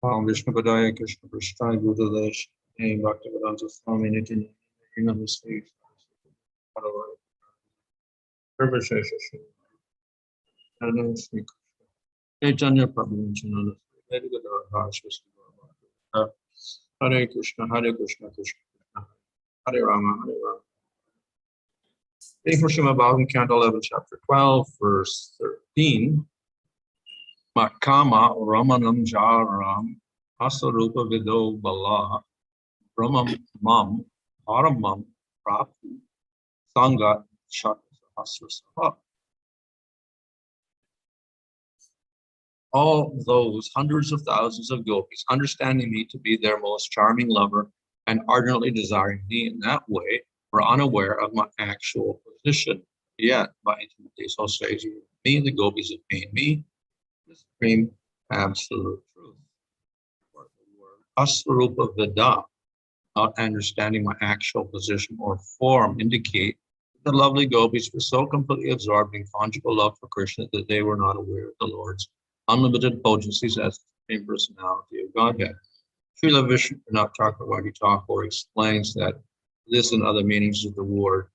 Vishnu Padaya Krishna Prasthaya Buddha Name Bhaktivedanta Swami Nitin Namaste Sarvashesha Namaste Chaitanya Prabhu Nityananda Hare Krishna Hare Krishna Krishna Krishna Hare Rama Hare Rama. Reading from Srimad Bhagavatam, Canto 11, Chapter 12, Verse 13. Mat-kāmā ramaṇaṁ jāram asvarūpa-vido balāḥ ramaṇaṁ paramam prāpuḥ saṅgāt chata-sahasraśaḥ. All those hundreds of thousands of gopis, understanding me to be their most charming lover and ardently desiring me in that way, were unaware of my actual position. Yet, by intimate association with me, the gopis attained me, the supreme absolute truth. For the word asvarūpa-vidaḥ, not understanding my actual position or form, indicate that the lovely gopis were so completely absorbed in conjugal love for Krishna that they were not aware of the Lord's unlimited potencies as the Supreme Personality of Godhead. Śrīla Viśvanātha Cakravartī Ṭhākura explains that this and other meanings of the word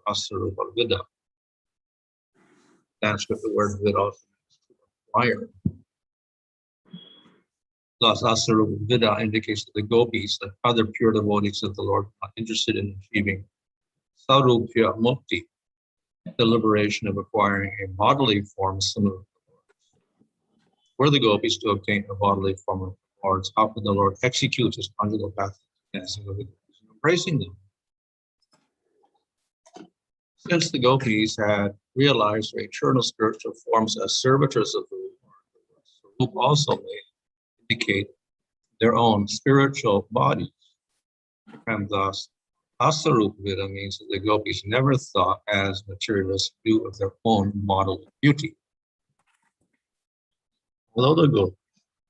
asvarūpa-vido. Sanskrit, the word vid also means to acquire. Thus, asvarūpa-vidaḥ indicates that the gopis, like other pure devotees of the Lord, are interested in achieving sārūpya-mukti, the liberation of acquiring a bodily form similar to the Lord's. Were the gopis to obtain a bodily form of the Lord's, how could the Lord execute his conjugal path dancing with the gopis and embracing them? Since the gopis had realized their eternal spiritual forms as servitors of the Lord, Swarup also may indicate their own spiritual bodies. And thus, asvarūpa-vido means that the gopis never thought as materialists do of their own bodily beauty. Although the gopis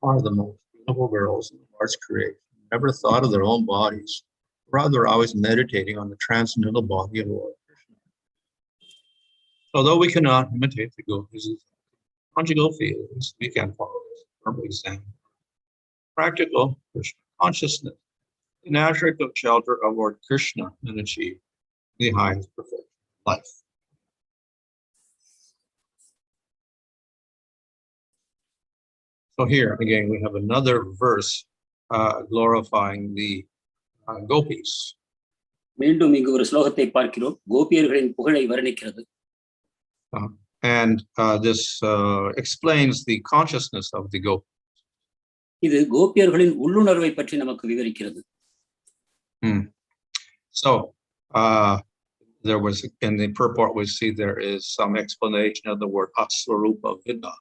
are the most beautiful girls in the Lord's creation, never thought of their own bodies, rather always meditating on the transcendental body of Lord Kṛṣṇa. Although we cannot imitate the gopis' conjugal feelings, we can follow this firmly example. Practical Krishna consciousness, the natural shelter of Lord Kṛṣṇa, and achieve the highest perfection of life. So here again we have another verse glorifying the gopis. மீண்டும் இங்கு ஒரு ஸ்லோகத்தை பார்க்கிறோம், கோபியர்களின் புகழை வர்ணிக்கிறது. And this explains the consciousness of the gopis. இது கோபியர்களின் உள்ளுணர்வை பற்றி நமக்கு விவரிக்கிறது. So there was in the purport we see there is some explanation of the word asvarūpa-vido.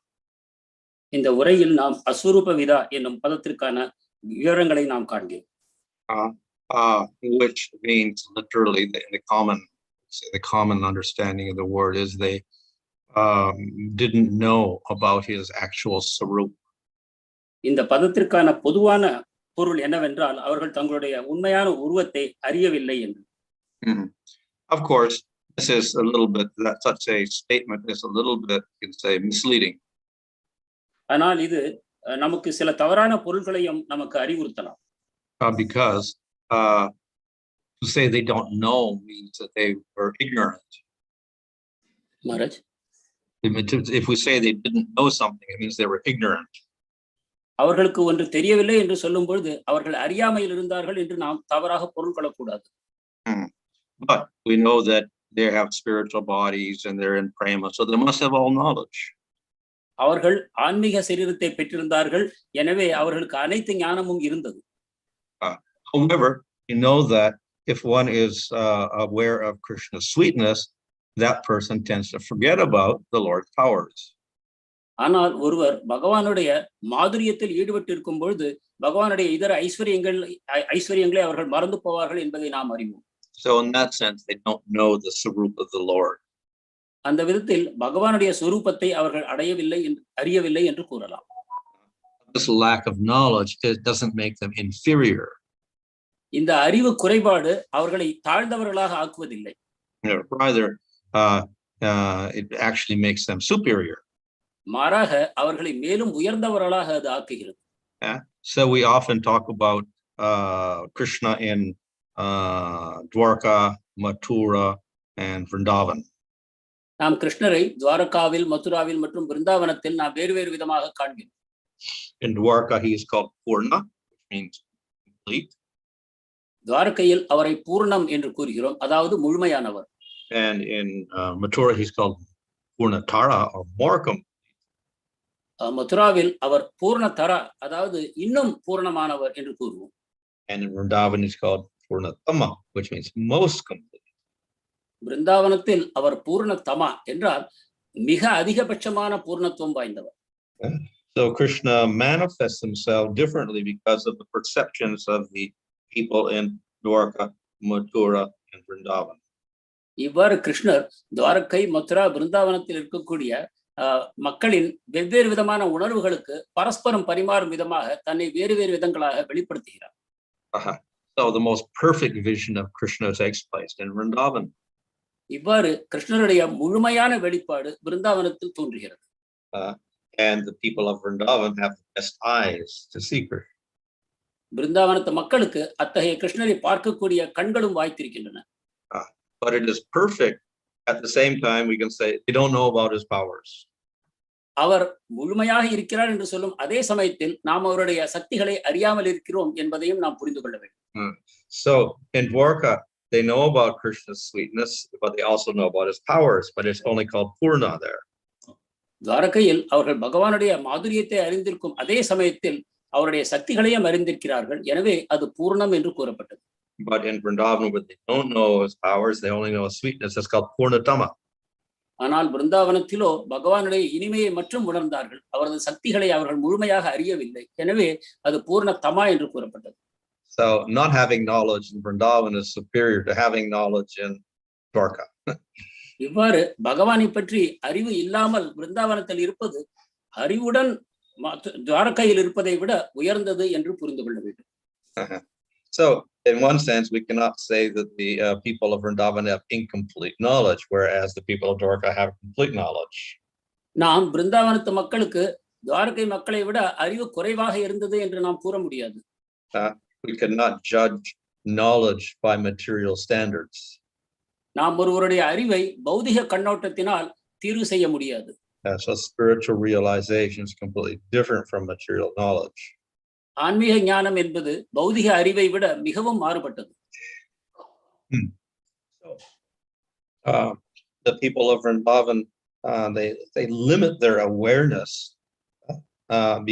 இந்த உரையில் நாம் asvarūpa-vido என்னும் பதத்திற்கான விவரங்களை நாம் காண்கிறோம். Which means literally the common understanding of the word is they didn't know about his actual sarup. இந்த பதத்திற்கான பொதுவான பொருள் என்னவென்றால் அவர்கள் தங்களுடைய உண்மையான உருவத்தை அறியவில்லை என்று. Of course, this is a little bit, such a statement is a little bit, you can say, misleading. ஆனால் இது நமக்கு சில தவறான பொருள்களையும் நமக்கு அறிவுறுத்தலாம். Because to say they don't know means that they were ignorant. Maharaj, if we say they didn't know something, it means they were ignorant. அவர்களுக்கு ஒன்று தெரியவில்லை என்று சொல்லும் பொழுது அவர்கள் அறியாமையில் இருந்தார்கள் என்று நாம் தவறாக பொருள் கொள்ளக்கூடாது. But we know that they have spiritual bodies and they're in prāma, so they must have all knowledge. அவர்கள் ஆன்மீக சரீரத்தை பெற்றிருந்தார்கள், எனவே அவர்களுக்கு அனைத்து ஞானமும் இருந்தது. However, you know that if one is aware of Krishna's sweetness, that person tends to forget about the Lord's powers. ஆனால் ஒருவர் பகவானுடைய மாதுரியத்தில் ஈடுபட்டு இருக்கும் பொழுது பகவானுடைய இதர ஐஸ்வர்யங்களை அவர்கள் மறந்து போவார்கள் என்பதை நாம் அறிவோம். So in that sense, they don't know the sarup of the Lord. அந்த விதத்தில் பகவானுடைய ஸ்வரூபத்தை அவர்கள் அறியவில்லை என்று கூறலாம். This lack of knowledge doesn't make them inferior. இந்த அறிவு குறைபாடு அவர்களை தாழ்ந்தவர்களாக ஆக்குவதில்லை. Rather, it actually makes them superior. மாறாக அவர்களை மேலும் உயர்ந்தவர்களாக அது ஆக்குகிறது. So we often talk about Krishna in Dwarka, Mathura, and Vrindavan. நாம் கிருஷ்ணரை துவாரகாவில், மதுராவில் மற்றும் பிருந்தாவனத்தில் நாம் வேறு வேறு விதமாக காண்கிறோம். In Dwarka, he is called Purna, which means complete. துவாரகையில் அவரை பூர்ணம் என்று கூறுகிறோம், அதாவது முழுமையானவர். And in Mathura, he's called Purnatara, or more complete. மதுராவில் அவர் பூர்ணதரா, அதாவது இன்னும் பூர்ணமானவர் என்று கூறுவோம். And in Vrindavan, he's called Purnatama, which means most complete. பிருந்தாவனத்தில் அவர் பூர்ணதமா என்றால் மிக அதிகபட்சமான பூர்ணத்துவம் வாய்ந்தவர். So Krishna manifests himself differently because of the perceptions of the people in Dwarka, Mathura, and Vrindavan. இவ்வாறு கிருஷ்ணர் துவாரகை, மதுரா, பிருந்தாவனத்தில் இருக்கக்கூடிய மக்களின் வெவ்வேறு விதமான உணர்வுகளுக்கு பரஸ்பரம் பரிமாறும் விதமாக தன்னை வேறு வேறு விதங்களாக வெளிப்படுத்துகிறார். So the most perfect vision of Krishna takes place in Vrindavan. இவ்வாறு கிருஷ்ணருடைய முழுமையான வெளிப்பாடு பிருந்தாவனத்தில் தோன்றுகிறது. And the people of Vrindavan have the best eyes to see Krishna. பிருந்தாவனத்து மக்களுக்கு அத்தகைய கிருஷ்ணரை பார்க்கக்கூடிய கண்களும் வாய்த்திருக்கின்றன. But it is perfect. At the same time, we can say they don't know about his powers. அவர் முழுமையாக இருக்கிறார் என்று சொல்லும் அதே சமயத்தில் நாம் அவருடைய சக்திகளை அறியாமல் இருக்கிறோம் என்பதையும் நாம் புரிந்து கொள்ள வேண்டும். So in Dwarka, they know about Krishna's sweetness, but they also know about his powers, but it's only called Purna there. துவாரகையில் அவர்கள் பகவானுடைய மாதுரியத்தை அறிந்திருக்கும் அதே சமயத்தில் அவருடைய சக்திகளையும் அறிந்திருக்கிறார்கள், எனவே அது பூர்ணம் என்று கூறப்பட்டது. But in Vrindavan, where they don't know his powers, they only know his sweetness, it's called Purnatama. ஆனால் பிருந்தாவனத்திலோ பகவானுடைய இனிமையை மட்டும் உணர்ந்தார்கள், அவரது சக்திகளை அவர்கள் முழுமையாக அறியவில்லை, எனவே அது பூர்ணதமா என்று கூறப்பட்டது. So not having knowledge in Vrindavan is superior to having knowledge in Dwarka. இவ்வாறு பகவானை பற்றி அறிவு இல்லாமல் பிருந்தாவனத்தில் இருப்பது அறிவுடன் துவாரகையில் இருப்பதை விட உயர்ந்தது என்று புரிந்து கொள்ள வேண்டும். So in one sense, we cannot say that the people of Vrindavan have incomplete knowledge, whereas the people of Dwarka have complete knowledge. நாம் பிருந்தாவனத்து மக்களுக்கு துவாரகை மக்களை விட அறிவு குறைவாக இருந்தது என்று நாம் கூற முடியாது. We cannot judge knowledge by material standards. நாம் ஒருவருடைய அறிவை பௌதிக கண்ணோட்டத்தினால் தீர்வு செய்ய முடியாது. So spiritual realization is completely different from material knowledge. ஆன்மீக ஞானம் என்பது பௌதிக அறிவை விட மிகவும் மாறுபட்டது. The people of Vrindavan, they limit their awareness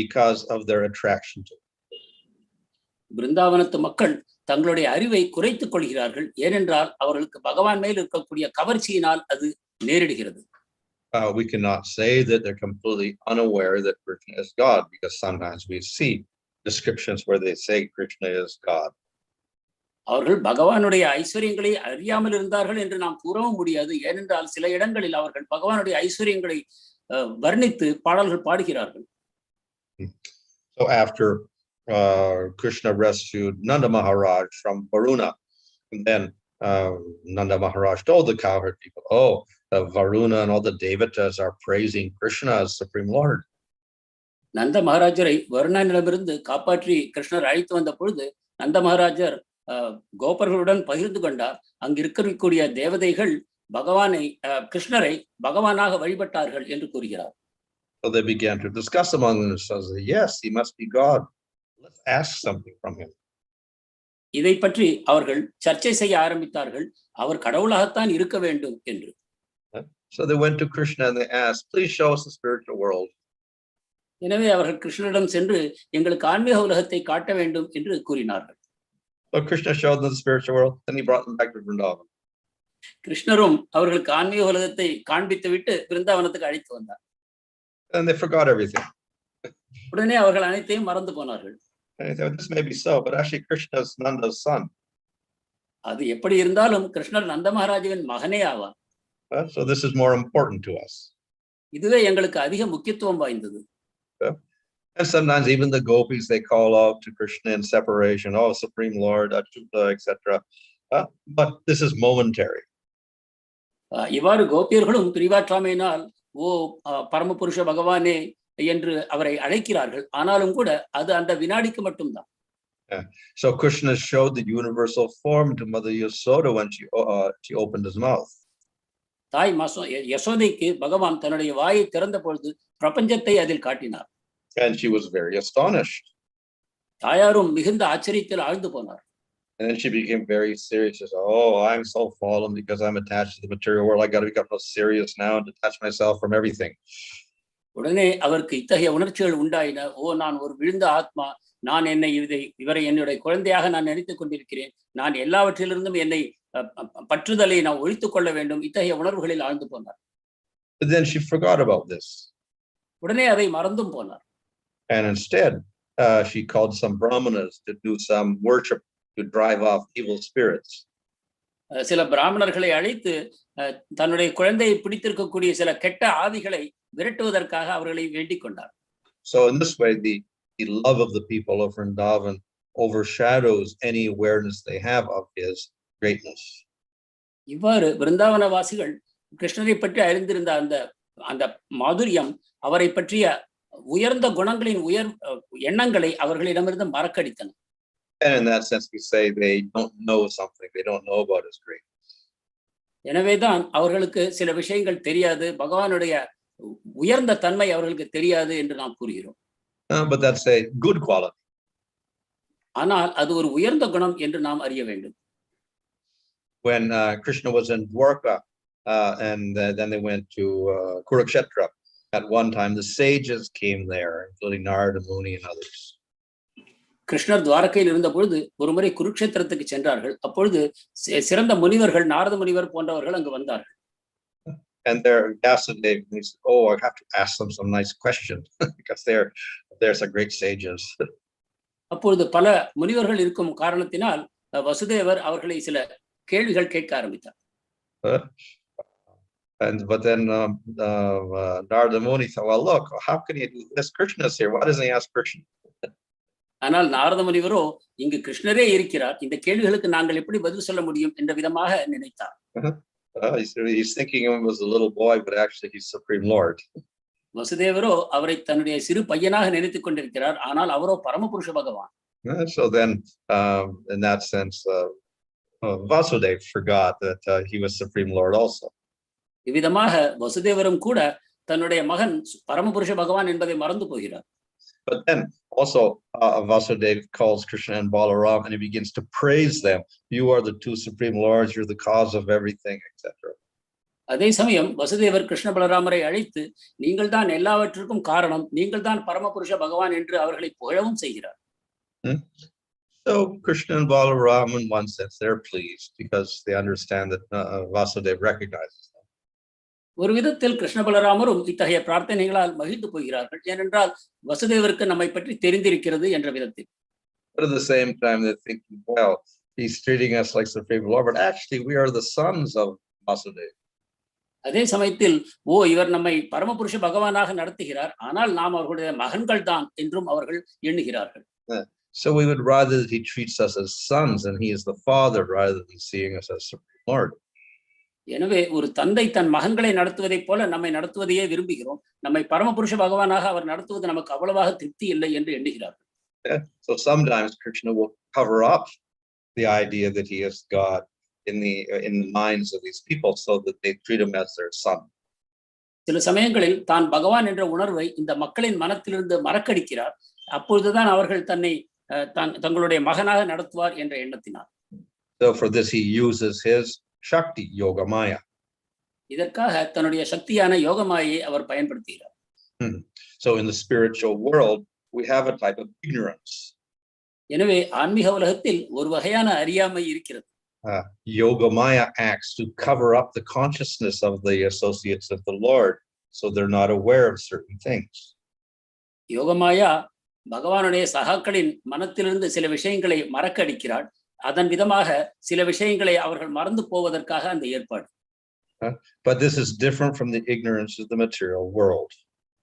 because of their attraction to it. பிருந்தாவனத்து மக்கள் தங்களுடைய அறிவை குறைத்துக் கொள்கிறார்கள், ஏனென்றால் அவர்களுக்கு பகவான் மேல் இருக்கக்கூடிய கவர்ச்சியினால் அது நேரிடுகிறது. We cannot say that they're completely unaware that Krishna is God, because sometimes we see descriptions where they say Krishna is God. அவர்கள் பகவானுடைய ஐஸ்வரியங்களை அறியாமல் இருந்தார்கள் என்று நாம் கூறவும் முடியாது, ஏனென்றால் சில இடங்களில் அவர்கள் பகவானுடைய ஐஸ்வரியங்களை வர்ணித்து பாடல்கள் பாடுகிறார்கள். So after Krishna rescued Nanda Maharaj from Varuna, and then Nanda Maharaj told the cowherd people, "Oh, Varuna and all the devatas are praising Krishna as Supreme Lord." நந்த மகாராஜரை வருணனிடமிருந்து காப்பாற்றி கிருஷ்ணர் அழைத்து வந்த பொழுது நந்த மகாராஜர் கோபர்களுடன் பகிர்ந்து கொண்டார். அங்கு இருக்கக்கூடிய தேவதைகள் பகவானை கிருஷ்ணரை பகவானாக வழிபட்டார்கள் என்று கூறுகிறார். So they began to discuss among themselves, "Yes, he must be God. Let's ask something from him." இதை பற்றி அவர்கள் சர்ச்சை செய்ய ஆரம்பித்தார்கள், அவர் கடவுளாகத்தான் இருக்க வேண்டும் என்று. So they went to Krishna and they asked, "Please show us the spiritual world." எனவே அவர்கள் கிருஷ்ணரிடம் சென்று எங்களுக்கு ஆன்மீக உலகத்தை காட்ட வேண்டும் என்று கூறினார்கள். So Krishna showed them the spiritual world, then he brought them back to Vrindavan. கிருஷ்ணரும் அவர்களுக்கு ஆன்மீக உலகத்தை காண்பித்து விட்டு பிருந்தாவனத்துக்கு அழைத்து வந்தார். And they forgot everything. உடனே அவர்கள் அனைத்தையும் மறந்து போனார்கள். This may be so, but actually Krishna is Nanda's son. அது எப்படி இருந்தாலும் கிருஷ்ணர் நந்த மகாராஜாவின் மகனே ஆவார். So this is more important to us. இதுவே எங்களுக்கு அதிக முக்கியத்துவம் வாய்ந்தது. And sometimes even the gopīs, they call out to Krishna in separation, "Oh, Supreme Lord, Achyuta," etc. But this is momentary. இவ்வாறு கோபியர்களும் பிரிவாற்றாமையினால் ஓ பரமபுருஷ பகவானே என்று அவரை அழைக்கிறார்கள். ஆனாலும் கூட அது அந்த வினாடிக்கு மட்டும்தான். So Krishna showed the universal form to Mother Yasoda when she opened his mouth. தாய் யசோதைக்கு பகவான் தன்னுடைய வாயை திறந்த பொழுது பிரபஞ்சத்தை அதில் காட்டினார். And she was very astonished. தாயாரும் மிகுந்த ஆச்சரியத்தில் ஆழ்ந்து போனார். And then she became very serious. She said, "Oh, I'm so fallen because I'm attached to the material world. I got to become so serious now and detach myself from everything." உடனே அவருக்கு இத்தகைய உணர்ச்சிகள் உண்டாயின. ஓ, நான் ஒரு விழுந்த ஆத்மா, நான் இவரை என்னுடைய குழந்தையாக நான் நினைத்துக் கொண்டிருக்கிறேன், நான் எல்லாவற்றிலிருந்தும் என்னை பற்றுதலை நான் ஒழித்துக் கொள்ள வேண்டும். இத்தகைய உணர்வுகளில் ஆழ்ந்து போனார். But then she forgot about this. உடனே அதை மறந்தும் போனார். And instead, she called some brahmanas to do some worship to drive off evil spirits. சில பிராமணர்களை அழைத்து தன்னுடைய குழந்தையை பிடித்திருக்கக்கூடிய சில கெட்ட ஆவிகளை விரட்டுவதற்காக அவர்களை வேண்டிக் கொண்டார். So in this way, the love of the people of Vrindavan overshadows any awareness they have of his greatness. இவ்வாறு விருந்தாவன வாசிகள் கிருஷ்ணரை பற்றி அறிந்திருந்த அந்த மாதுரியம் அவரை பற்றிய உயர்ந்த குணங்களின் எண்ணங்களை அவர்களிடமிருந்து மறக்கடித்தன. And in that sense, we say they don't know something. They don't know about his greatness. எனவேதான் அவர்களுக்கு சில விஷயங்கள் தெரியாது, பகவானுடைய உயர்ந்த தன்மை அவர்களுக்கு தெரியாது என்று நாம் கூறுகிறோம். But that's a good quality. ஆனால் அது ஒரு உயர்ந்த குணம் என்று நாம் அறிய வேண்டும். When Krishna was in Dwarka and then they went to Kurukshetra, at one time the sages came there, including Narada Muni and others. கிருஷ்ணர் துவாரகையில் இருந்த பொழுது ஒரு முறை குருக்ஷேத்திரத்துக்கு சென்றார்கள். அப்பொழுது சிறந்த முனிவர்கள், நாரத முனிவர் போன்றவர்கள் அங்கு வந்தார்கள். And there Vyasadeva, he said, "Oh, I have to ask them some nice questions because they're some great sages." அப்பொழுது பல முனிவர்கள் இருக்கும் காரணத்தினால் வசுதேவர் அவர்களை சில கேள்விகள் கேட்க ஆரம்பித்தார். But then Narada Muni thought, "Well, look, how can he do this? Krishna's here. Why doesn't he ask Krishna?" ஆனால் நாரத முனிவரோ, இங்கு கிருஷ்ணரே இருக்கிறார், இந்த கேள்விகளுக்கு நாங்கள் எப்படி பதில் சொல்ல முடியும் என்ற விதமாக நினைத்தார். He's thinking of him as a little boy, but actually he's Supreme Lord. வசுதேவரோ அவரை தன்னுடைய சிறு பையனாக நினைத்துக் கொண்டிருக்கிறார், ஆனால் அவரோ பரமபுருஷ பகவான். So then, in that sense, Vasudeva forgot that he was Supreme Lord also. இவ்விதமாக வசுதேவரும் கூட தன்னுடைய மகன் பரமபுருஷ பகவான் என்பதை மறந்து போகிறார். But then also Vasudeva calls Krishna and Balāḥ and he begins to praise them. You are the two Supreme Lords, you're the cause of everything, etc. அதே சமயம் வசுதேவர் கிருஷ்ண பலராமரை அழைத்து, நீங்கள் தான் எல்லாவற்றிற்கும் காரணம், நீங்கள் தான் பரமபுருஷ பகவான் என்று அவர்களை புகழவும் செய்கிறார். So Krishna and Balāḥ, in one sense, they're pleased because they understand that Vasudeva recognizes them. ஒரு விதத்தில் கிருஷ்ண பலராமரும் இத்தகைய பிரார்த்தனைகளால் மகிழ்ந்து போகிறார்கள், ஏனென்றால் வசுதேவருக்கு நம்மை பற்றி தெரிந்திருக்கிறது என்ற விதத்தில். But at the same time, they're thinking, well, he's treating us like Supreme Lord, but actually we are the sons of Vasudeva. அதே சமயத்தில் இவர் நம்மை பரமபுருஷ பகவானாக நடத்துகிறார், ஆனால் நாம் அவர்களுடைய மகன்கள் தான் என்றும் அவர்கள் எண்ணுகிறார்கள். So we would rather that he treats us as sons and he is the father rather than seeing us as Supreme Lord. எனவே ஒரு தந்தை தன் மகன்களை நடத்துவதைப் போல நம்மை நடத்துவதையே விரும்புகிறோம். நம்மை பரமபுருஷ பகவானாக அவர் நடத்துவது நமக்கு அவ்வளவாக திருப்தி இல்லை என்று எண்ணுகிறார்கள். So sometimes Krishna will cover up the idea that he is God in the minds of these people so that they treat him as their son. சில சமயங்களில் தான் பகவான் என்ற உணர்வை இந்த மக்களின் மனத்திலிருந்து மறக்கடிக்கிறார். அப்பொழுதுதான் அவர்கள் தன்னை தங்களுடைய மகனாக நடத்துவார் என்ற எண்ணத்தினார். So for this he uses his Shakti, Yogamaya. இதற்காக தன்னுடைய சக்தியான யோகமாயை அவர் பயன்படுத்துகிறார். So in the spiritual world we have a type of ignorance. எனவே ஆன்மீக உலகத்தில் ஒரு வகையான அறியாமை இருக்கிறது. Yogamaya acts to cover up the consciousness of the associates of the Lord so they're not aware of certain things. Yogamaya பகவானுடைய சகாக்களின் மனத்திலிருந்து சில விஷயங்களை மறக்கடிக்கிறார். அதன் விதமாக சில விஷயங்களை அவர்கள் மறந்து போவதற்காக அந்த ஏற்பாடு. But this is different from the ignorance of the material world.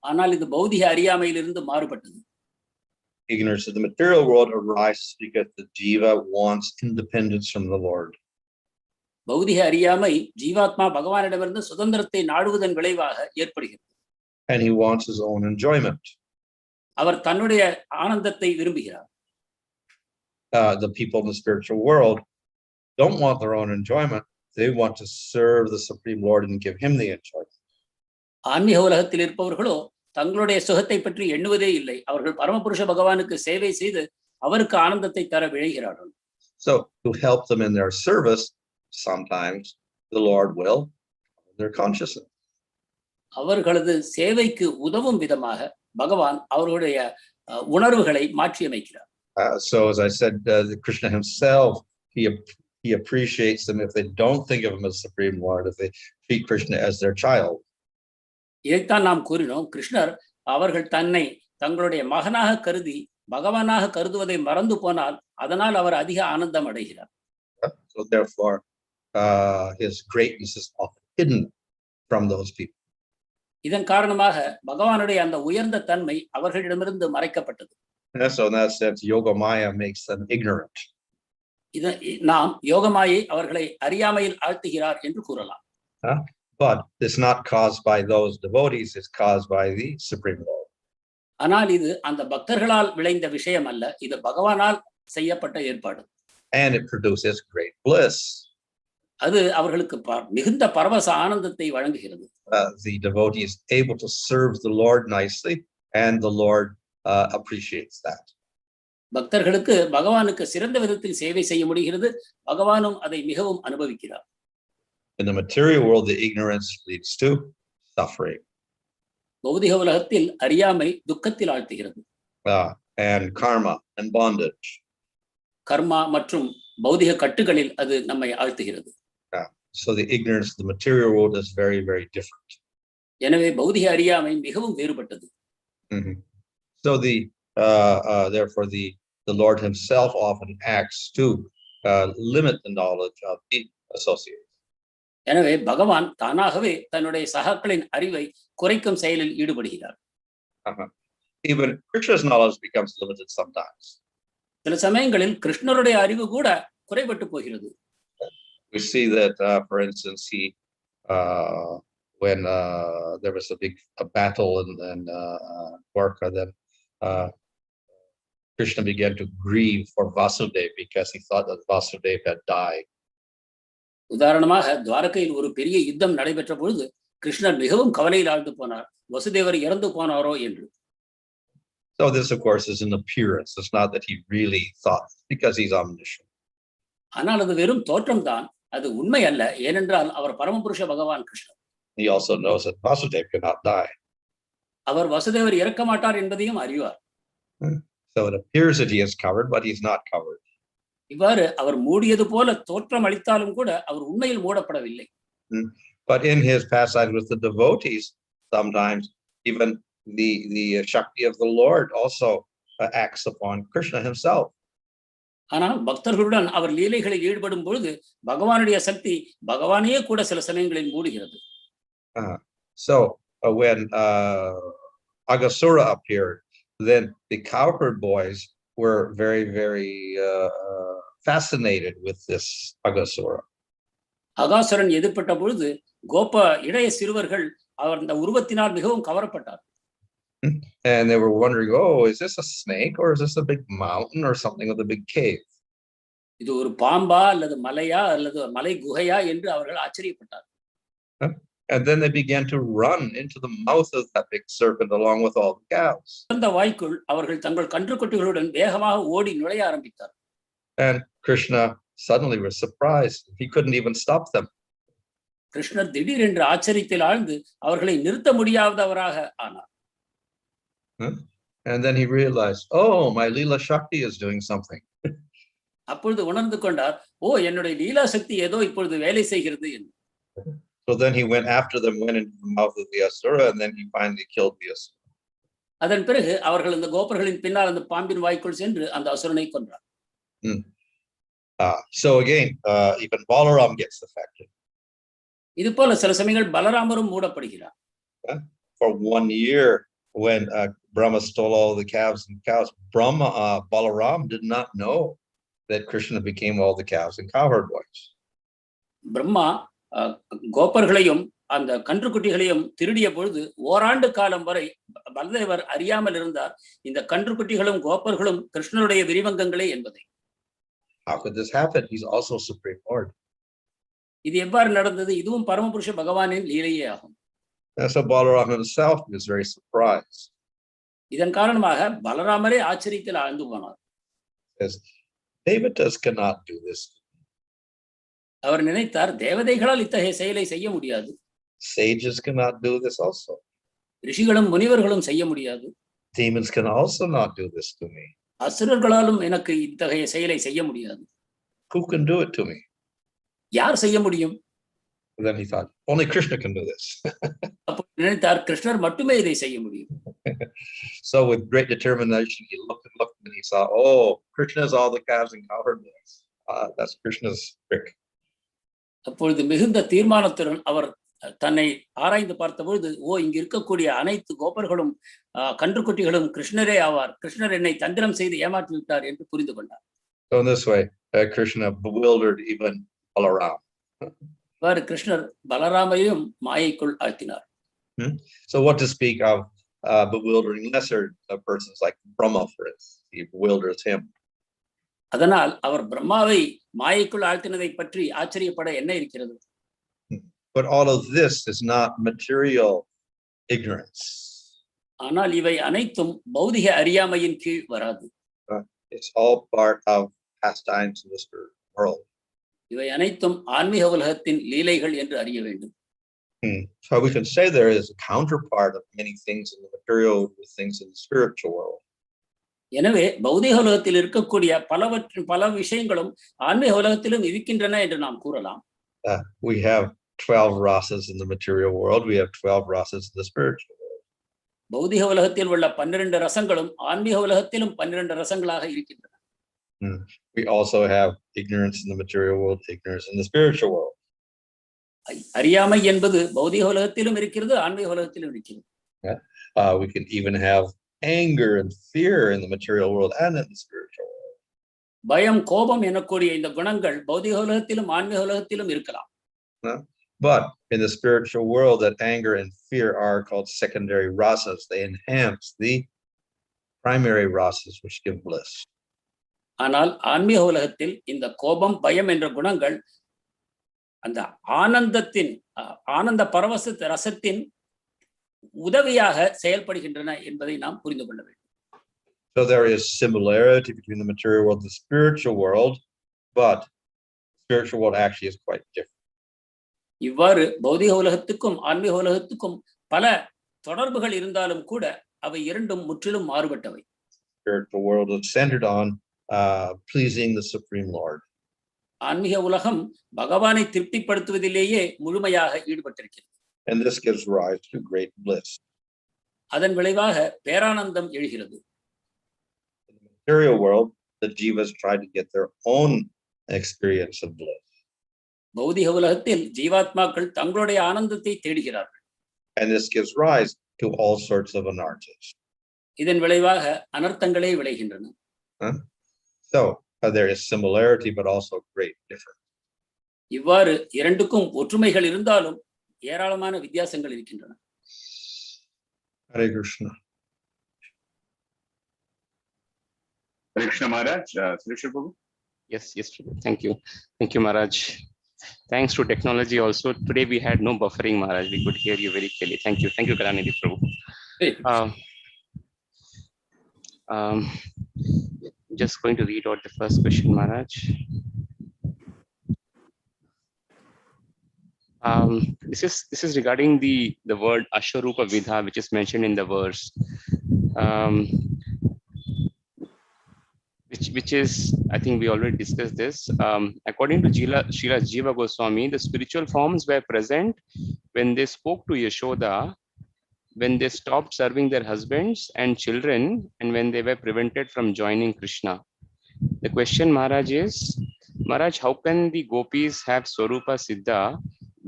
ஆனால் இது பௌதிக அறியாமையிலிருந்து மாறுபட்டது. Ignorance of the material world arises because the jiva wants independence from the Lord. பௌதிக அறியாமை ஜீவாத்மா பகவானிடமிருந்து சுதந்திரத்தை நாடுவதன் விளைவாக ஏற்படுகிறது. And he wants his own enjoyment. அவர் தன்னுடைய ஆனந்தத்தை விரும்புகிறார். The people in the spiritual world don't want their own enjoyment. They want to serve the Supreme Lord and give him the enjoyment. ஆன்மீக உலகத்தில் இருப்பவர்களோ தங்களுடைய சுகத்தை பற்றி எண்ணுவதே இல்லை. அவர்கள் பரமபுருஷ பகவானுக்கு சேவை செய்து அவருக்கு ஆனந்தத்தை தர விழைகிறார்கள். So to help them in their service, sometimes the Lord will their consciousness. அவர்களது சேவைக்கு உதவும் விதமாக பகவான் அவர்களுடைய உணர்வுகளை மாற்றியமைக்கிறார். So as I said, Krishna himself, he appreciates them if they don't think of him as Supreme Lord, if they treat Krishna as their child. இதைத்தான் நாம் கூறினோம். கிருஷ்ணர் அவர்கள் தன்னை தங்களுடைய மகனாக கருதி பகவானாக கருதுவதை மறந்து போனால் அதனால் அவர் அதிக ஆனந்தம் அடைகிறார். So therefore, his greatness is often hidden from those people. இதன் காரணமாக பகவானுடைய அந்த உயர்ந்த தன்மை அவர்களிடமிருந்து மறைக்கப்பட்டது. So in that sense, Yoga Maya makes them ignorant. நாம் யோகமாயை அவர்களை அறியாமையில் ஆழ்த்துகிறார் என்று கூறலாம். But it's not caused by those devotees, it's caused by the Supreme Lord. ஆனால் இது அந்த பக்தர்களால் விளைந்த விஷயம் அல்ல, இது பகவானால் செய்யப்பட்ட ஏற்பாடு. And it produces great bliss. அது அவர்களுக்கு மிகுந்த பரவச ஆனந்தத்தை வழங்குகிறது. The devotee is able to serve the Lord nicely, and the Lord appreciates that. பக்தர்களுக்கு பகவானுக்கு சிறந்த விதத்தில் சேவை செய்ய முடிகிறது, பகவானும் அதை மிகவும் அனுபவிக்கிறார். In the material world, the ignorance leads to suffering. பௌதிக உலகத்தில் அறியாமை துக்கத்தில் ஆழ்த்துகிறது. And karma and bondage. கர்மா மற்றும் பௌதிக கட்டுகளில் அது நம்மை ஆழ்த்துகிறது. So the ignorance of the material world is very, very different. எனவே பௌதிக அறியாமை மிகவும் வேறுபட்டது. So therefore the Lord himself often acts to limit the knowledge of the associates. எனவே பகவான் தானாகவே தன்னுடைய சகாக்களின் அறிவை குறைக்கும் செயலில் ஈடுபடுகிறார். Even Krishna's knowledge becomes limited sometimes. சில சமயங்களில் கிருஷ்ணருடைய அறிவு கூட குறைபட்டு போகிறது. We see that, for instance, when there was a battle in Dwarka, then Krishna began to grieve for Vasudeva because he thought that Vasudeva had died. உதாரணமாக துவாரகையில் ஒரு பெரிய யுத்தம் நடைபெற்ற பொழுது கிருஷ்ணர் மிகவும் கவலையில் ஆழ்ந்து போனார், வசுதேவர் இறந்து போனாரோ என்று. So this, of course, is an appearance. It's not that he really thought, because he's omniscient. ஆனால் அது வெறும் தோற்றம் தான், அது உண்மை அல்ல. ஏனென்றால் அவர் பரமபுருஷ பகவான் கிருஷ்ணர். He also knows that Vasudeva cannot die. அவர் வசுதேவர் இறக்க மாட்டார் என்பதையும் அறிவார். So it appears that he is covered, but he's not covered. இவ்வாறு அவர் மூடியது போல தோற்றம் அளித்தாலும் கூட அவர் உண்மையில் மூடப்படவில்லை. But in his pastimes with the devotees, sometimes even the Shakti of the Lord also acts upon Krishna himself. ஆனால் பக்தர்களுடன் அவர் லீலைகளில் ஈடுபடும் பொழுது பகவானுடைய சக்தி பகவானையே கூட சில சமயங்களில் மூடுகிறது. So when Aghasura appeared, then the cowherd boys were very, very fascinated with this Aghasura. Aghasuran எதிர்ப்பட்ட பொழுது கோப இளைய சிறுவர்கள் அவர் அந்த உருவத்தினால் மிகவும் கவரப்பட்டார். And they were wondering, oh, is this a snake or is this a big mountain or something with a big cave? இது ஒரு பாம்பா அல்லது மலையா அல்லது மலை குகையா என்று அவர்கள் ஆச்சரியப்பட்டார். And then they began to run into the mouth of that big serpent along with all the cows. அந்த வாய்க்குள் அவர்கள் தங்கள் கன்றுக்குட்டிகளுடன் வேகமாக ஓடி நுழைய ஆரம்பித்தார். And Krishna suddenly was surprised. He couldn't even stop them. கிருஷ்ணர் திடீரென்று ஆச்சரியத்தில் ஆழ்ந்து அவர்களை நிறுத்த முடியாதவராக ஆனார். And then he realized, oh, my Leela Shakti is doing something. அப்பொழுது உணர்ந்து கொண்டார், ஓ, என்னுடைய லீலா சக்தி ஏதோ இப்பொழுது வேலை செய்கிறது என்று. So then he went after them, went into the mouth of the asura, and then he finally killed the asura. அதன் பிறகு அவர்கள் அந்த கோபர்களின் பின்னால் அந்த பாம்பின் வாய்க்குள் சென்று அந்த அசுரனை கொன்றார். So again, even Balāḥ gets affected. இது போல சில சமயங்கள் பலராமரும் மூடப்படுகிறார். For 1 year, when Brahma stole all the calves and cows, Balāḥ did not know that Krishna became all the cows and cowherd boys. Brahma கோபர்களையும் அந்த கன்றுக்குட்டிகளையும் திருடிய பொழுது ஓராண்டு காலம் வரை பலதேவர் அறியாமல் இருந்தார் இந்த கன்றுக்குட்டிகளும் கோபர்களும் கிருஷ்ணனுடைய விரிவங்கங்களே என்பதை. How could this happen? He's also Supreme Lord. இது எவ்வாறு நடந்தது? இதுவும் பரமபுருஷ பகவானின் லீலையே ஆகும். So Balarama himself was very surprised. இதன் காரணமாக பலராமரே ஆச்சரியத்தில் ஆழ்ந்து போனார். Says, Devatas cannot do this. அவர் நினைத்தார் தேவதைகளால் இத்தகைய செயலை செய்ய முடியாது. Sages cannot do this also. ரிஷிகளும் முனிவர்களும் செய்ய முடியாது. Demons can also not do this to me. அசுரர்களாலும் எனக்கு இத்தகைய செயலை செய்ய முடியாது. Who can do it to me? யார் செய்ய முடியும்? Then he thought, only Krishna can do this. அப்போ நினைத்தார் கிருஷ்ணர் மட்டுமே இதை செய்ய முடியும். So with great determination, he looked and he saw, oh, Krishna is all the calves and cowherds. That's Krishna's trick. அப்பொழுது மிகுந்த தீர்மானத்துடன் அவர் தன்னை ஆராய்ந்து பார்த்தபொழுது, ஓ, இங்கு இருக்கக்கூடிய அனைத்து கோபர்களும் கன்றுக்குட்டிகளும் கிருஷ்ணரே ஆவார், கிருஷ்ணர் என்னை தந்திரம் செய்து ஏமாற்றி விட்டார் என்று புரிந்து கொண்டார். So in this way, Krishna bewildered even Balāḥ. இவ்வாறு கிருஷ்ணர் பலராமையும் மாயைக்குள் ஆழ்த்தினார். So what to speak of bewildering lesser persons like Brahma, for instance, he bewilders him. அதனால் அவர் பிரம்மாவை மாயைக்குள் ஆழ்த்தினதை பற்றி ஆச்சரியப்பட என்ன இருக்கிறது? But all of this is not material ignorance. ஆனால் இவை அனைத்தும் பௌதிக அறியாமையின் கீழ் வராது. It's all part of pastimes in the spirit world. இவை அனைத்தும் ஆன்மீக உலகத்தின் லீலைகள் என்று அறிய வேண்டும். So we can say there is a counterpart of many things in the material with things in the spiritual world. எனவே பௌதிக உலகத்தில் இருக்கக்கூடிய பல விஷயங்களும் ஆன்மீக உலகத்திலும் இருக்கின்றன என்று நாம் கூறலாம். We have 12 rasas in the material world. We have 12 rasas in the spiritual world. பௌதிக உலகத்தில் உள்ள 12 ரசங்களும் ஆன்மீக உலகத்திலும் 12 ரசங்களாக இருக்கின்றன. We also have ignorance in the material world, ignorance in the spiritual world. அறியாமை என்பது பௌதிக உலகத்திலும் இருக்கிறது, ஆன்மீக உலகத்திலும் இருக்கிறது. We can even have anger and fear in the material world and in the spiritual world. பயம், கோபம் எனக்கூடிய இந்த குணங்கள் பௌதிக உலகத்திலும் ஆன்மீக உலகத்திலும் இருக்கலாம். But in the spiritual world, that anger and fear are called secondary rasas. They enhance the primary rasas which give bliss. ஆனால் ஆன்மீக உலகத்தில் இந்த கோபம், பயம் என்ற குணங்கள் அந்த ஆனந்த பரவச ரசத்தின் உதவியாக செயல்படுகின்றன என்பதை நாம் புரிந்து கொள்ள வேண்டும். So there is similarity between the material world and the spiritual world, but the spiritual world actually is quite different. இவ்வாறு பௌதிக உலகத்துக்கும் ஆன்மீக உலகத்துக்கும் பல தொடர்புகள் இருந்தாலும் கூட அவை இரண்டும் முற்றிலும் மாறுபட்டவை. Spiritual world is centered on pleasing the Supreme Lord. ஆன்மீக உலகம் பகவானை திருப்திப்படுத்துவதிலேயே முழுமையாக ஈடுபட்டிருக்கிறது. And this gives rise to great bliss. அதன் விளைவாக பேரானந்தம் எழுகிறது. In the material world, the jivas try to get their own experience of bliss. பௌதிக உலகத்தில் ஜீவாத்மாக்கள் தங்களுடைய ஆனந்தத்தை தேடுகிறார்கள். And this gives rise to all sorts of anarthas. இதன் விளைவாக அனர்த்தங்களே விளைகின்றன. So there is similarity but also great difference. இவ்வாறு இரண்டுக்கும் ஒற்றுமைகள் இருந்தாலும் ஏராளமான வித்தியாசங்கள் இருக்கின்றன. Hare Krishna. Hare Krishna Maharaj, Suresh Prabhu. Yes, thank you Maharaj. Thanks to technology also, today we had no buffering, Maharaj. We could hear you very clearly. Thank you Karanidhi Prabhu. Just going to read out the first question, Maharaj. This is regarding the word asvarūpa-vidaḥ, which is mentioned in the verse, which is, I think we already discussed this. According to Śrīla Jiva Goswami, the spiritual forms were present when they spoke to Yashoda, when they stopped serving their husbands and children, and when they were prevented from joining Krishna. The question, Maharaj, is, Maharaj, how can the gopīs have sārūpya-siddha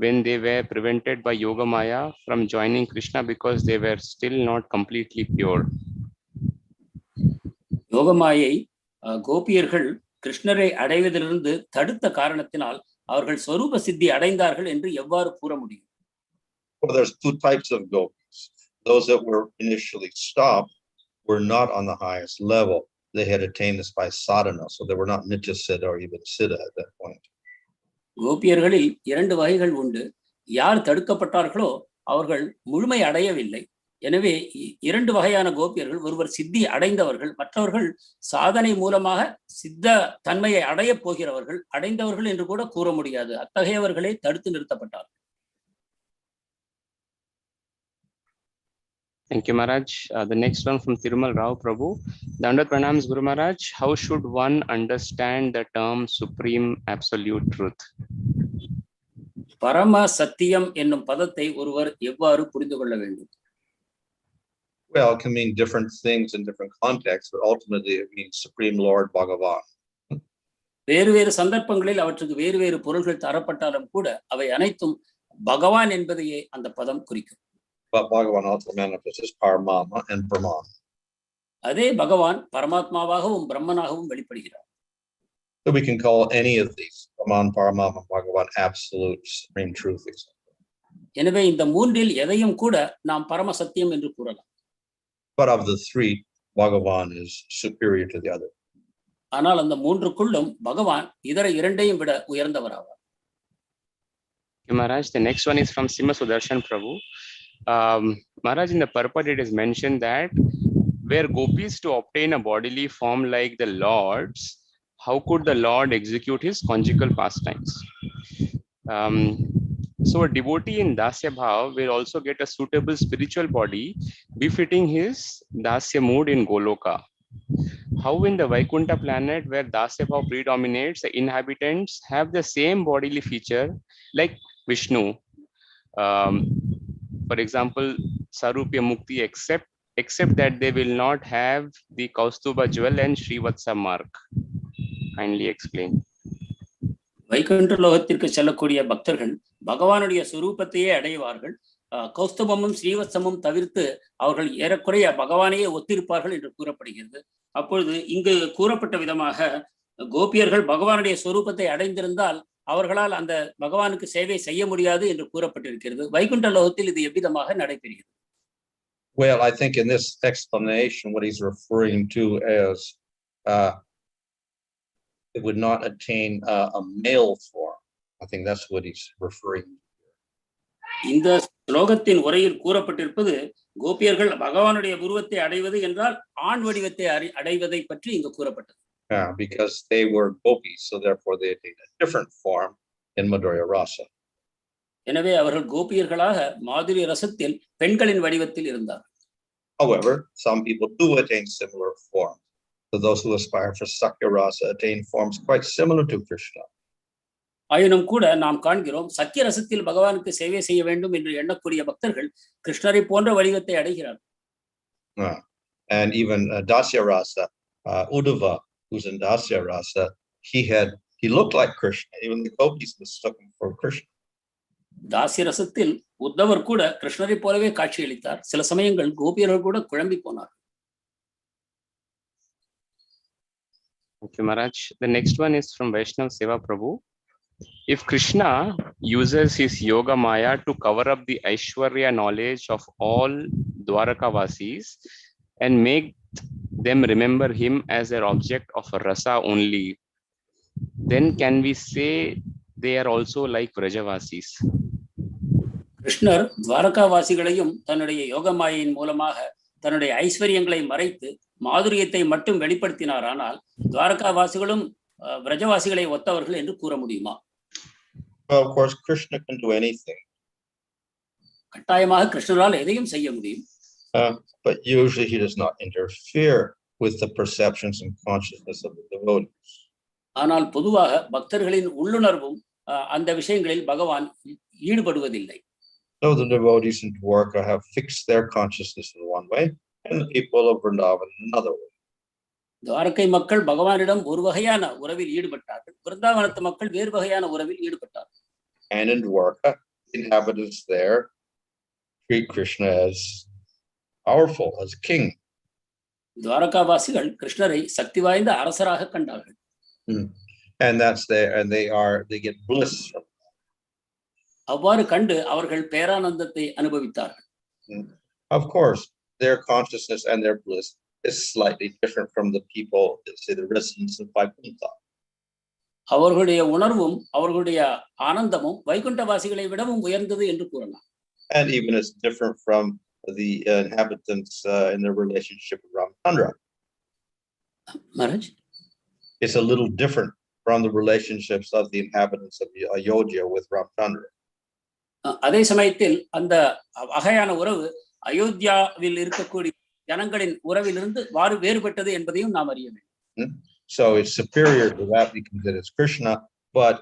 when they were prevented by Yoga Maya from joining Krishna because they were still not completely pure? Yogamaya கோபியர்கள் கிருஷ்ணரை அடைவதிலிருந்து தடுத்த காரணத்தினால் அவர்கள் ஸ்வரூப சித்தி அடைந்தார்கள் என்று எவ்வாறு கூற முடியும்? Well, there's two types of gopis. Those that were initially stopped were not on the highest level. They had attained this by sadhana, so they were not nitya siddha or even siddha at that point. கோபியர்களில் இரண்டு வகைகள் உண்டு. யார் தடுக்கப்பட்டார்களோ அவர்கள் முழுமை அடையவில்லை. எனவே இரண்டு வகையான கோபியர்கள், ஒருவர் சித்தி அடைந்தவர்கள், மற்றவர்கள் சாதனை மூலமாக சித்த தன்மையை அடையப் போகிறவர்கள், அடைந்தவர்கள் என்று கூட கூற முடியாது. அத்தகையவர்களே தடுத்து நிறுத்தப்பட்டார்கள். Thank you, Maharaj. The next one from Thirumal Rao Prabhu. Dandavat Pranams, Guru Maharaj. How should one understand the term Supreme Absolute Truth? பரம சத்தியம் என்னும் பதத்தை ஒருவர் எவ்வாறு புரிந்து கொள்ள வேண்டும்? Well, it can mean different things in different contexts, but ultimately it means Supreme Lord Bhagavan. வேறு வேறு சந்தர்ப்பங்களில் அவற்றுக்கு வேறு வேறு பொருள்கள் தரப்பட்டாலும் கூட அவை அனைத்தும் பகவான் என்பதையே அந்த பதம் குறிக்கும். But Bhagavan also manifests as paramam and brahma. அதே பகவான் பரமாத்மாவாகவும் பிரம்மனாகவும் வெளிப்படுகிறார். So we can call any of these, Brahman, Paramam, and Bhagavan, absolute supreme truth. எனவே இந்த மூன்றில் எதையும் கூட நாம் பரம சத்தியம் என்று கூறலாம். But of the three, Bhagavan is superior to the other. ஆனால் அந்த மூன்றுக்குள்ளும் பகவான் இதர இரண்டையும் விட உயர்ந்தவராவார். Maharaj, the next one is from Sima Sudarshan Prabhu. Maharaj, in the purport it is mentioned that were gopis to obtain a bodily form like the Lord's, how could the Lord execute his conjugal pastimes? So a devotee in Dasya Bhav will also get a suitable spiritual body befitting his Dasya mood in Goloka. How in the Vaikuntha planet where Dasya Bhav predominates, the inhabitants have the same bodily feature like Vishnu? For example, sārūpya-mukti, except that they will not have the Kaustuba jewel and Srivatsa mark. Kindly explain. Vaikunta லோகத்திற்கு செல்லக்கூடிய பக்தர்கள் பகவானுடைய சுரூபத்தையே அடைவார்கள். கௌஸ்துபமும் ஸ்ரீவத்சமும் தவிர்த்து அவர்கள் ஏறக்குறைய பகவானையே ஒத்திருப்பார்கள் என்று கூறப்படுகிறது. அப்பொழுது இங்கு கூறப்பட்ட விதமாக கோபியர்கள் பகவானுடைய சுரூபத்தை அடைந்திருந்தால் அவர்களால் அந்த பகவானுக்கு சேவை செய்ய முடியாது என்று கூறப்பட்டிருக்கிறது. வைகுண்ட லோகத்தில் இது எவ்விதமாக நடைபெறுகிறது? Well, I think in this explanation, what he's referring to as it would not attain a male form. I think that's what he's referring to. இந்த ஸ்லோகத்தின் உரையில் கூறப்பட்டிருப்பது கோபியர்கள் பகவானுடைய உருவத்தை அடைவது என்றால் ஆண் வடிவத்தை அடைவதை பற்றி இங்கு கூறப்பட்டது. Yeah, because they were gopis, so therefore they attained a different form in Madhurya Rasa. எனவே அவர்கள் கோபியர்களாக மாதுரிய ரசத்தில் பெண்களின் வடிவத்தில் இருந்தார். However, some people do attain similar forms. So those who aspire for Sakya Rasa attain forms quite similar to Krishna. ஆயினும் கூட நாம் காண்கிறோம் சக்கிய ரசத்தில் பகவானுக்கு சேவை செய்ய வேண்டும் என்று எண்ணக்கூடிய பக்தர்கள் கிருஷ்ணரை போன்ற வடிவத்தை அடைகிறார்கள். And even Dasya Rasa, Uddhava, who's in Dasya Rasa, he looked like Krishna. Even the gopis mistook him for Krishna. தாசிய ரசத்தில் உத்தவர் கூட கிருஷ்ணரை போலவே காட்சியளித்தார். சில சமயங்கள் கோபியர்கள் கூட குழம்பி போனார். Okay, Maharaj. The next one is from Vaishnav Seva Prabhu. If Krishna uses his yoga maya to cover up the Aishwarya knowledge of all Dwarakavasis and make them remember him as their object of rasa only, then can we say they are also like Vrajavasis? கிருஷ்ணர் துவாரகாவாசிகளையும் தன்னுடைய யோக மாயையின் மூலமாக தன்னுடைய ஐஸ்வர்யங்களை மறைத்து மாதுரியத்தை மட்டும் வெளிப்படுத்தினார். ஆனால் துவாரகாவாசிகளும் விரஜவாசிகளை ஒத்தவர்கள் என்று கூற முடியுமா? Well, of course, Krishna can do anything. கட்டாயமாக கிருஷ்ணரால் எதையும் செய்ய முடியும். But usually he does not interfere with the perceptions and consciousness of the devotees. ஆனால் பொதுவாக பக்தர்களின் உள்ளுணர்வும் அந்த விஷயங்களில் பகவான் ஈடுபடுவதில்லை. So the devotees in Dwarka have fixed their consciousness in one way, and the people of Vrindavan in another way. Dwarka மக்கள் பகவானிடம் ஒரு வகையான உறவில் ஈடுபட்டார்கள், விருந்தாவனத்து மக்கள் வேறு வகையான உறவில் ஈடுபட்டார்கள். And in Dwarka, inhabitants there treat Krishna as powerful, as king. துவாரகாவாசிகள் கிருஷ்ணரை சக்தி வாய்ந்த அரசராக கண்டார்கள். And that's there, and they get bliss from it. அவ்வாறு கண்டு அவர்கள் பேரானந்தத்தை அனுபவித்தார்கள். Of course, their consciousness and their bliss is slightly different from the people, say the residents of Vaikuntha. அவர்களுடைய உணர்வும் அவர்களுடைய ஆனந்தமும் வைகுண்டவாசிகளை விடவும் உயர்ந்தது என்று கூறலாம். And even it's different from the inhabitants in their relationship with Ramachandra. Maharaj? It's a little different from the relationships of the inhabitants of Ayodhya with Ramachandra. அதே சமயத்தில் அந்த வகையான உறவு அயோத்தியாவில் இருக்கக்கூடிய ஜனங்களின் உறவிலிருந்து வேறுபட்டது என்பதையும் நாம் அறிய வேண்டும். So it's superior to that because it is Krishna, but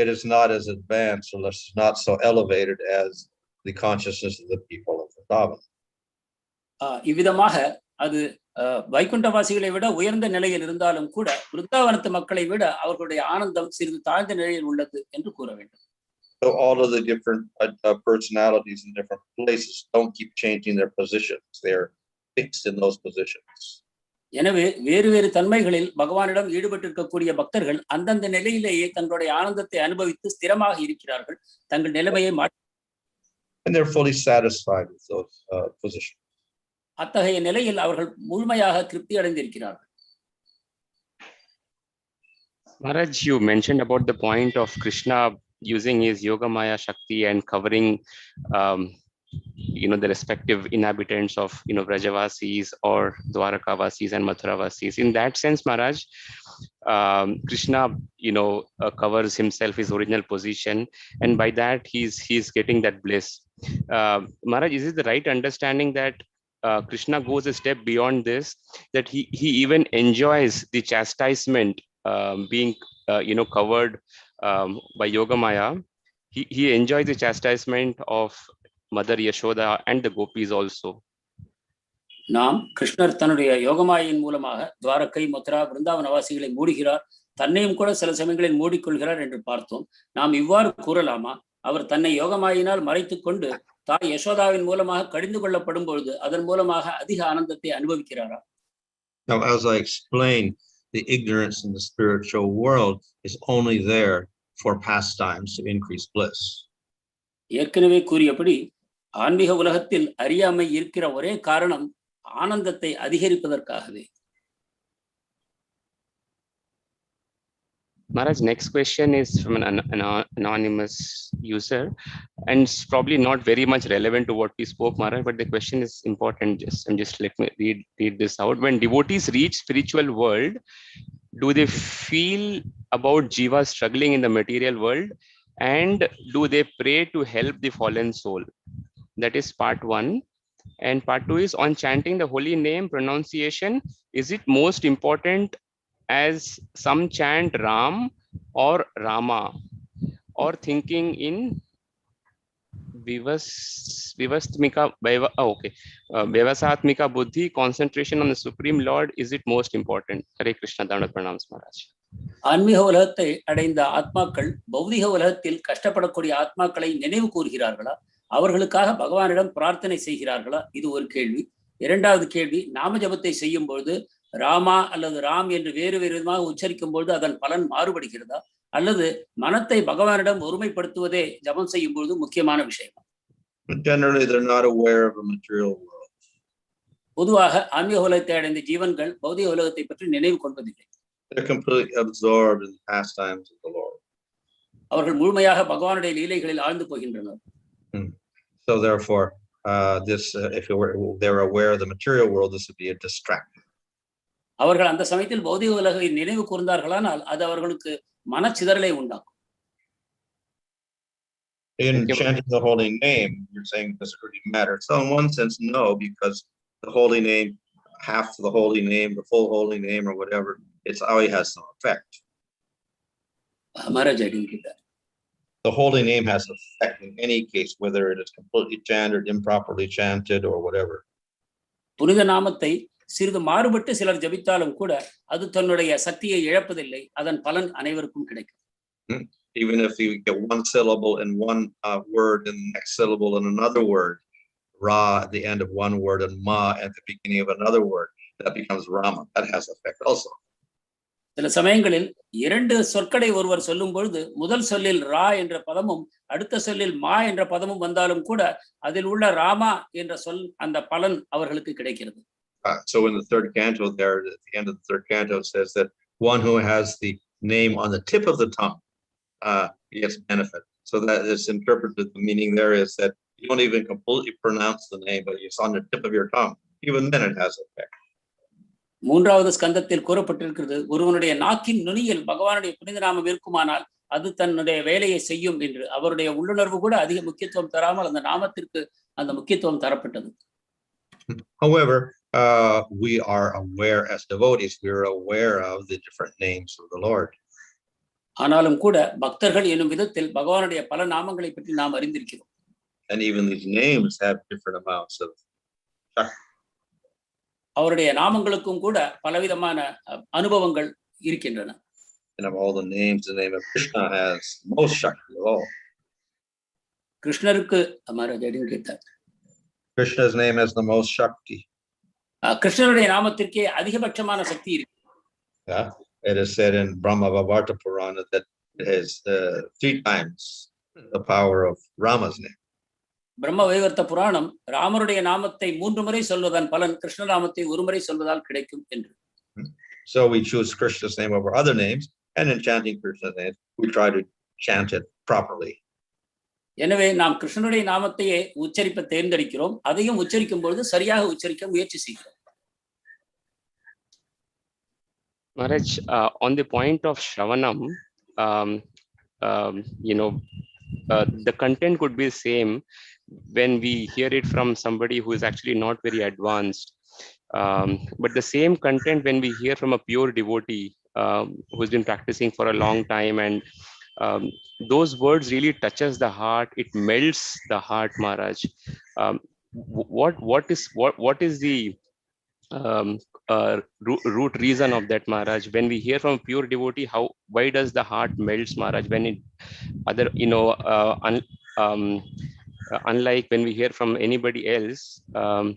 it is not as advanced or not so elevated as the consciousness of the people of Vrindavan. இவ்விதமாக அது வைகுண்டவாசிகளை விட உயர்ந்த நிலையில் இருந்தாலும் கூட விருந்தாவனத்து மக்களை விட அவர்களுடைய ஆனந்தம் சிறிது தாழ்ந்த நிலையில் உள்ளது என்று கூற வேண்டும். So all of the different personalities in different places don't keep changing their positions. They're fixed in those positions. எனவே வேறு வேறு தன்மைகளில் பகவானிடம் ஈடுபட்டிருக்கக்கூடிய பக்தர்கள் அந்தந்த நிலையிலேயே தங்களுடைய ஆனந்தத்தை அனுபவித்து ஸ்திரமாக இருக்கிறார்கள். தங்கள் நிலைமையை And they're fully satisfied with those positions. அத்தகைய நிலையில் அவர்கள் முழுமையாக திருப்தி அடைந்திருக்கிறார்கள். Maharaj, you mentioned about the point of Krishna using his Yogamaya Shakti and covering the respective inhabitants of Vrajavasis or Dwarakavasis and Mathuravasis. In that sense, Maharaj, Krishna covers himself, his original position, and by that he's getting that bliss. Maharaj, is it the right understanding that Krishna goes a step beyond this, that he even enjoys the chastisement being covered by Yogamaya? He enjoys the chastisement of Mother Yashoda and the gopis also. நாம் கிருஷ்ணர் தன்னுடைய யோகமாயின் மூலமாக துவாரகை, மதுரா, விருந்தாவன வாசிகளை மூடுகிறார், தன்னையும் கூட சில சமயங்களில் மூடிக்கொள்கிறார் என்று பார்த்தோம். நாம் இவ்வாறு கூறலாமா? அவர் தன்னை யோகமாயினால் மறைத்துக் கொண்டு தாய் யசோதாவின் மூலமாக கடிந்து கொள்ளப்படும் பொழுது அதன் மூலமாக அதிக ஆனந்தத்தை அனுபவிக்கிறாரா? Now, as I explained, the ignorance in the spiritual world is only there for pastimes to increase bliss. ஏற்கனவே கூறியபடி ஆன்மீக உலகத்தில் அறியாமை இருக்கிற ஒரே காரணம் ஆனந்தத்தை அதிகரிப்பதற்காகவே. Maharaj, next question is from an anonymous user, and it's probably not very much relevant to what we spoke, Maharaj, but the question is important. Let me read this out. When devotees reach spiritual world, do they feel about jiva struggling in the material world, and do they pray to help the fallen soul? That is part one. And part two is on chanting the holy name pronunciation. Is it most important as some chant Ram or Rama, or thinking in Vyavasatmika buddhi, concentration on the Supreme Lord? Is it most important? Hare Krishna, Dandavat Pranams, Maharaj. ஆன்மீக உலகத்தை அடைந்த ஆத்மாக்கள் பௌதிக உலகத்தில் கஷ்டப்படக்கூடிய ஆத்மாக்களை நினைவு கூறுகிறார்களா? அவர்களுக்காக பகவானிடம் பிரார்த்தனை செய்கிறார்களா? இது ஒரு கேள்வி. இரண்டாவது கேள்வி, நாம ஜபத்தை செய்யும் பொழுது ராமா அல்லது ராம் என்று வேறு வேறு விதமாக உச்சரிக்கும் பொழுது அதன் பலன் மாறுபடுகிறதா? அல்லது மனத்தை பகவானிடம் ஒருமைப்படுத்துவதே ஜபம் செய்யும் பொழுது முக்கியமான விஷயம்? Generally, they're not aware of the material world. பொதுவாக ஆன்மீக உலகத்தை அடைந்த ஜீவன்கள் பௌதிக உலகத்தை பற்றி நினைவு கொள்வதில்லை. They're completely absorbed in the pastimes of the Lord. அவர்கள் முழுமையாக பகவானுடைய லீலைகளில் ஆழ்ந்து போகின்றனர். So therefore, if they were aware of the material world, this would be a distraction. அவர்கள் அந்த சமயத்தில் பௌதிக உலகை நினைவு கூர்ந்தார்களானால் அது அவர்களுக்கு மனச்சிதறலை உண்டாக்கும். In chanting the holy name, you're saying, does it really matter? So in one sense, no, because the holy name, half the holy name, the full holy name, or whatever, it's always has some effect. Maharaj, I didn't get that. The holy name has effect in any case, whether it is completely chanted, improperly chanted, or whatever. புனித நாமத்தை சிறிது மாறுபட்டு சிலர் ஜபித்தாலும் கூட அது தன்னுடைய சக்தியை இழப்பதில்லை. அதன் பலன் அனைவருக்கும் கிடைக்கும். Even if you get one syllable in one word and the next syllable in another word, ra at the end of one word and ma at the beginning of another word, that becomes rama. That has effect also. சில சமயங்களில் இரண்டு சொற்களை ஒருவர் சொல்லும் பொழுது முதல் சொல்லில் ரா என்ற பதமும் அடுத்த சொல்லில் மா என்ற பதமும் வந்தாலும் கூட அதில் உள்ள ராமா என்ற சொல் அந்த பலன் அவர்களுக்கு கிடைக்கிறது. So in the third canto there, at the end of the third canto, it says that one who has the name on the tip of the tongue gets benefit. So that is interpreted, the meaning there is that you don't even completely pronounce the name, but it's on the tip of your tongue. Even then it has effect. மூன்றாவது ஸ்கந்தத்தில் கூறப்பட்டிருக்கிறது, ஒருவனுடைய நாக்கின் நுனியில் பகவானுடைய புனித நாமம் இருக்குமானால் அது தன்னுடைய வேலையை செய்யும் என்று. அவருடைய உள்ளுணர்வு கூட அதிக முக்கியத்துவம் தராமல் அந்த நாமத்திற்கு அந்த முக்கியத்துவம் தரப்பட்டது. However, we are aware as devotees, we are aware of the different names of the Lord. ஆனாலும் கூட பக்தர்கள் என்னும் விதத்தில் பகவானுடைய பல நாமங்களை பற்றி நாம் அறிந்திருக்கிறோம். And even these names have different amounts of shakti. அவருடைய நாமங்களுக்கும் கூட பலவிதமான அனுபவங்கள் இருக்கின்றன. And of all the names, the name of Krishna has most shakti of all. கிருஷ்ணருக்கு கேட்டார், Krishna's name has the most shakti. கிருஷ்ணருடைய நாமத்திற்கே அதிகபட்சமான சக்தி இருக்கு. Yeah, it is said in Brahma Purana that it has 3 times the power of Rama's name. பிரம்ம வைவர்த்த புராணம் ராமருடைய நாமத்தை 3 முறை சொல்வதன் பலன் கிருஷ்ண நாமத்தை ஒரு முறை சொல்வதால் கிடைக்கும் என்று. So we choose Krishna's name over other names, and in chanting Krishna's name, we try to chant it properly. எனவே நாம் கிருஷ்ணனுடைய நாமத்தையே உச்சரிப்ப தேர்ந்தெடுக்கிறோம், அதையும் உச்சரிக்கும் பொழுது சரியாக உச்சரிக்க முயற்சி செய்கிறோம். Maharaj, on the point of Shravanam, the content could be the same when we hear it from somebody who is actually not very advanced. But the same content when we hear from a pure devotee who's been practicing for a long time, and those words really touches the heart. It melts the heart, Maharaj. What is the root reason of that, Maharaj? When we hear from a pure devotee, why does the heart melts, Maharaj? When it other, unlike when we hear from anybody else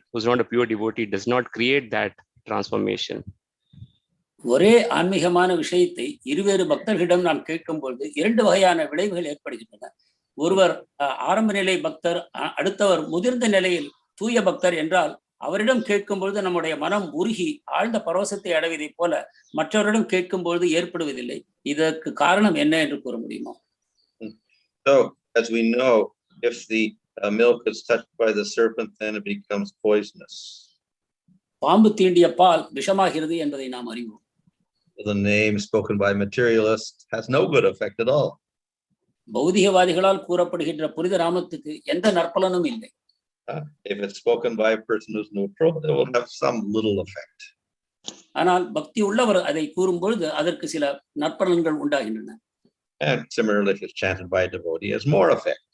who's not a pure devotee, does not create that transformation. ஒரே ஆன்மீகமான விஷயத்தை இருவேறு பக்தர்களிடம் நாம் கேட்கும் பொழுது 2 வகையான விளைவுகள் ஏற்படுகின்றன. ஒருவர் ஆரம்ப நிலை பக்தர், அடுத்தவர் முதிர்ந்த நிலையில் தூய பக்தர் என்றால் அவரிடம் கேட்கும் பொழுது நம்முடைய மனம் உருகி ஆழ்ந்த பரவசத்தை அடைவதை போல மற்றவரிடம் கேட்கும் பொழுது ஏற்படுவதில்லை. இதற்கு காரணம் என்ன என்று கூற முடியுமா? So as we know, if the milk is touched by the serpent, then it becomes poisonous. பாம்பு தீண்டிய பால் விஷமாகிறது என்பதை நாம் அறிவோம். The name spoken by materialists has no good effect at all. பௌதிகவாதிகளால் கூறப்படுகின்ற புனித நாமத்துக்கு எந்த நற்பலனும் இல்லை. If it's spoken by a person who's neutral, it will have some little effect. ஆனால் பக்தி உள்ளவர் அதை கூறும் பொழுது அதற்கு சில நற்பலன்கள் உண்டாகின்றன. And similarly, if it's chanted by a devotee, it has more effect.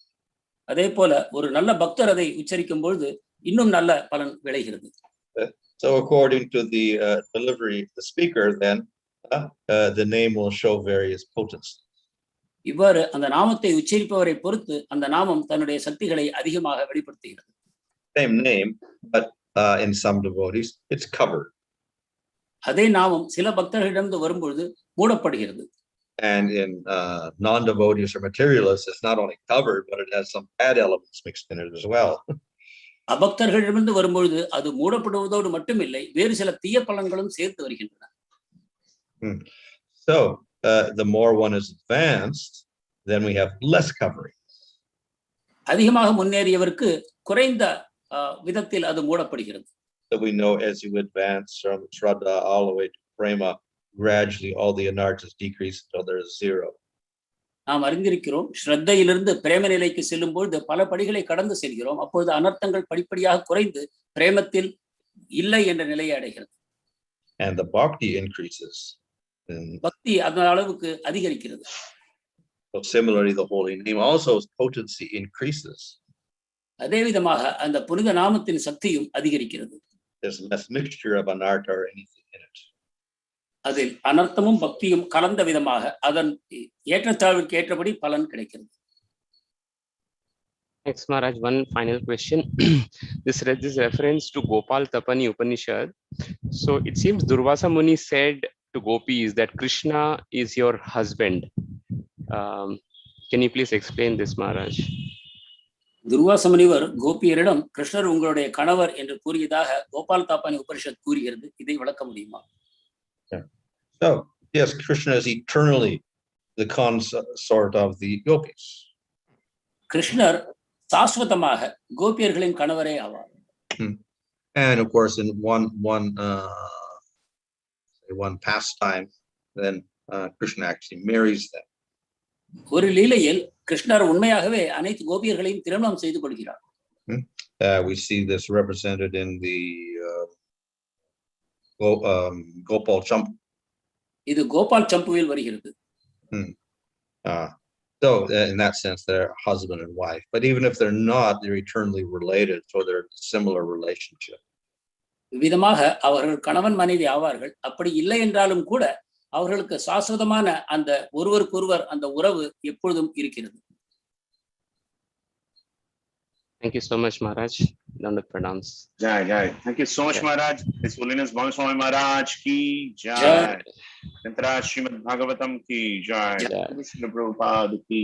அதே போல ஒரு நல்ல பக்தர் அதை உச்சரிக்கும் பொழுது இன்னும் நல்ல பலன் விளைகிறது. So according to the delivery of the speaker, then the name will show various potencies. இவ்வாறு அந்த நாமத்தை உச்சரிப்பவரை பொறுத்து அந்த நாமம் தன்னுடைய சக்திகளை அதிகமாக வெளிப்படுத்துகிறது. Same name, but in some devotees, it's covered. அதே நாமம் சில பக்தர்களிடம் வரும்பொழுது மூடப்படுகிறது. And in non-devotees or materialists, it's not only covered, but it has some bad elements mixed in it as well. அபக்தர்களிடமிருந்து வரும்பொழுது அது மூடப்படுவதோடு மட்டுமில்லை, வேறு சில தீய பலன்களும் சேர்த்து வருகின்றன. So the more one is advanced, then we have less covering. அதிகமாக முன்னேறியவருக்கு குறைந்த விதத்தில் அது மூடப்படுகிறது. So we know as you advance from Shraddha all the way to Prema, gradually all the anarthas decrease until there is 0. நாம் அறிந்திருக்கிறோம், ஸ்ரத்தையிலிருந்து பிரேம நிலைக்கு செல்லும் பொழுது பல படிகளை கடந்து செல்கிறோம். அப்பொழுது அனர்த்தங்கள் படிப்படியாக குறைந்து பிரேமத்தில் இல்லை என்ற நிலையை அடைகிறது. And the bhakti increases. பக்தி அந்த அளவுக்கு அதிகரிக்கிறது. So similarly, the holy name also potency increases. அதே விதமாக அந்த புனித நாமத்தின் சக்தியும் அதிகரிக்கிறது. There's less mixture of anartha or anything in it. அதில் அனர்த்தமும் பக்தியும் கலந்த விதமாக அதன் ஏற்றத்தாழ்வுக்கு ஏற்றபடி பலன் கிடைக்கிறது. Thanks, Maharaj. One final question. This reference to Gopal Tapani Upanishad. So it seems Durvasa Muni said to gopis that Krishna is your husband. Can you please explain this, Maharaj? Durvasa முனிவர் கோபியரிடம் கிருஷ்ணர் உங்களுடைய கணவர் என்று கூறியதாக கோபால் தாப்பானி உபனிஷத் கூறுகிறது. இதை விளக்க முடியுமா? So yes, Krishna is eternally the consort of the gopis. கிருஷ்ணர் சாஸ்வதமாக கோபியர்களின் கணவரே ஆவார். And of course, in one pastime, then Krishna actually marries them. ஒரு லீலையில் கிருஷ்ணர் உண்மையாகவே அனைத்து கோபியர்களையும் திருமணம் செய்து கொள்கிறார். We see this represented in the Gopal Champu. இது கோபால் சம்புவில் வருகிறது. So in that sense, they're husband and wife. But even if they're not, they're eternally related, so they're a similar relationship. விதமாக அவர்கள் கணவன் மனைவி ஆவார்கள். அப்படி இல்லை என்றாலும் கூட அவர்களுக்கு சாஸ்வதமான அந்த ஒருவருக்கொருவர் அந்த உறவு எப்பொழுதும் இருக்கிறது. Thank you so much, Maharaj. Dandat pranams. Jai Jai. Thank you so much, Maharaj. His Holiness Bhagwan Swami Maharaj ki Jai. Srimad Bhagavatam ki Jai. Srila Prabhupada ki